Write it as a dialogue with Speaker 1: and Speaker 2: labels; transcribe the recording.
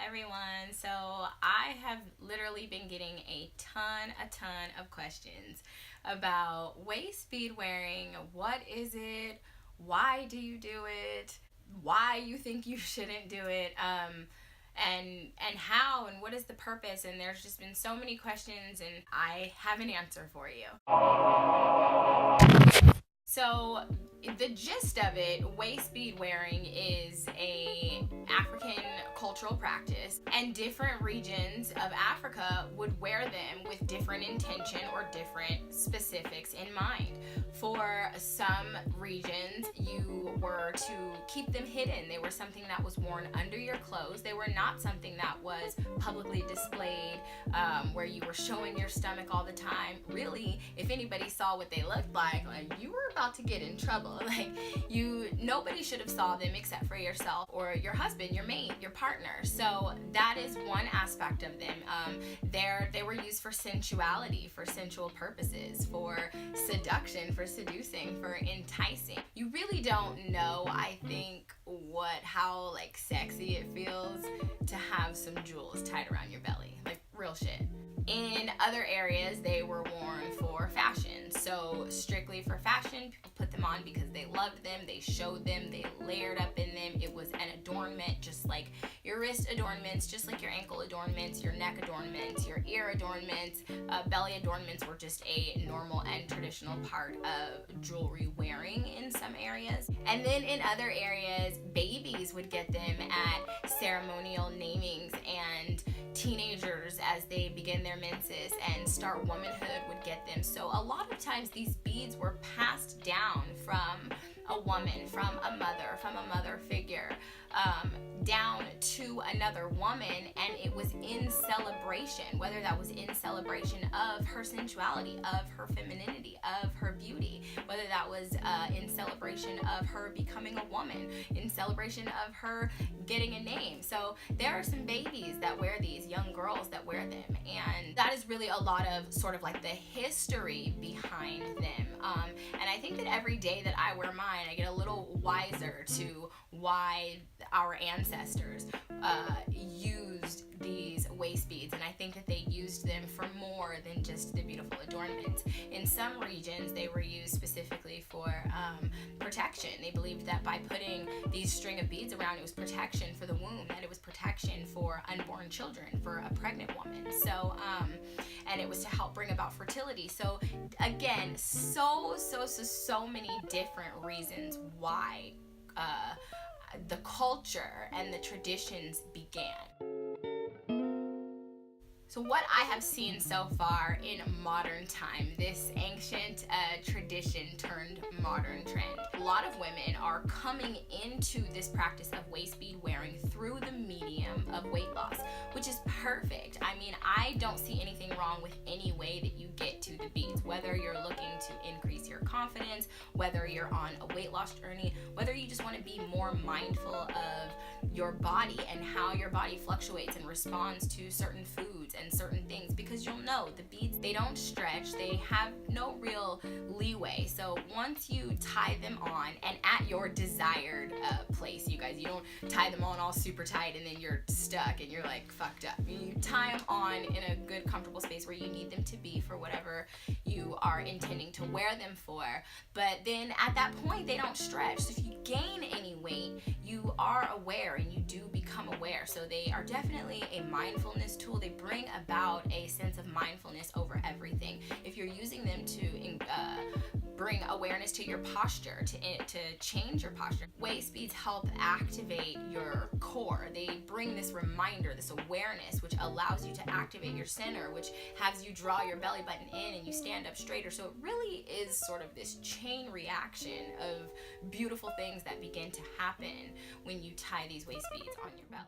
Speaker 1: everyone. So I have literally been getting a ton of questions about waist bead wearing. What is it? Why do you do it? Why you think you shouldn't do it? And how and what is the purpose? And there's just been so many questions, and I have an answer for you. So the gist of it, waist bead wearing is a African cultural practice, and different regions of Africa would wear them with different intention or different specifics in mind. For some regions, you were to keep them hidden. They were something that was worn under your clothes. They were not something that was publicly displayed, where you were showing your stomach all the time. Really, if anybody saw what they looked like you were about to get in trouble. Nobody should have saw them except for yourself or your husband, your mate, your partner. So that is one aspect of them. They were used for sensuality, for sensual purposes, for seduction, for seducing, for enticing. You really don't know, I think, how sexy it feels to have some jewels tied around your belly. Real shit. In other areas, they were worn for fashion. So strictly for fashion, people put them on because they loved them, they showed them, they layered up in them. It was an adornment, just like your wrist adornments, just like your ankle adornments, your neck adornments, your ear adornments. Belly adornments were just a normal and traditional part of jewelry wearing in some areas. And then in other areas, babies would get them at ceremonial namings, and teenagers, as they begin their menses and start womanhood, would get them. So a lot of times these beads were passed down from a woman, from a mother figure, down to another woman, and it was in celebration, whether that was in celebration of her sensuality, of her femininity, of her beauty, whether that was in celebration of her becoming a woman, in celebration of her getting a name. So there are some babies that wear these, young girls that wear them, and that is really a lot of sort of the history behind them. And I think that every day that I wear mine, I get a little wiser to why our ancestors used these waist beads, and I think that they used them for more than just the beautiful adornment. In some regions, they were used specifically for protection. They believed that by putting these string of beads around, it was protection for the womb, that it was protection for unborn children, for a pregnant woman. So, and it was to help bring about fertility. So again, so many different reasons why the culture and the traditions began. So what I have seen so far in modern time, this ancient tradition turned modern trend, a lot of women are coming into this practice of waist bead wearing through the medium of weight loss, which is perfect. I mean, I don't see anything wrong with any way that you get to the beads, whether you're looking to increase your confidence, whether you're on a weight loss journey, whether you just want to be more mindful of your body and how your body fluctuates and responds to certain foods and certain things, because you'll know the beads, they don't stretch, they have no real leeway. So once you tie them on, and at your desired place, you guys, you don't tie them on all super tight and then you're stuck and you're fucked up. You tie them on in a good comfortable space where you need them to be for whatever you are intending to wear them for. But then at that point, they don't stretch. So if you gain any weight, you are aware and you do become aware. So they are definitely a mindfulness tool. They bring about a sense of mindfulness over everything. If you're using them to bring awareness to your posture, to change your posture, waist beads help activate your core. They bring this reminder, this awareness, which allows you to activate your center, which has you draw your belly button in and you stand up straighter. So it really is sort of this chain reaction of beautiful things that begin to happen when you tie these waist beads on your belly.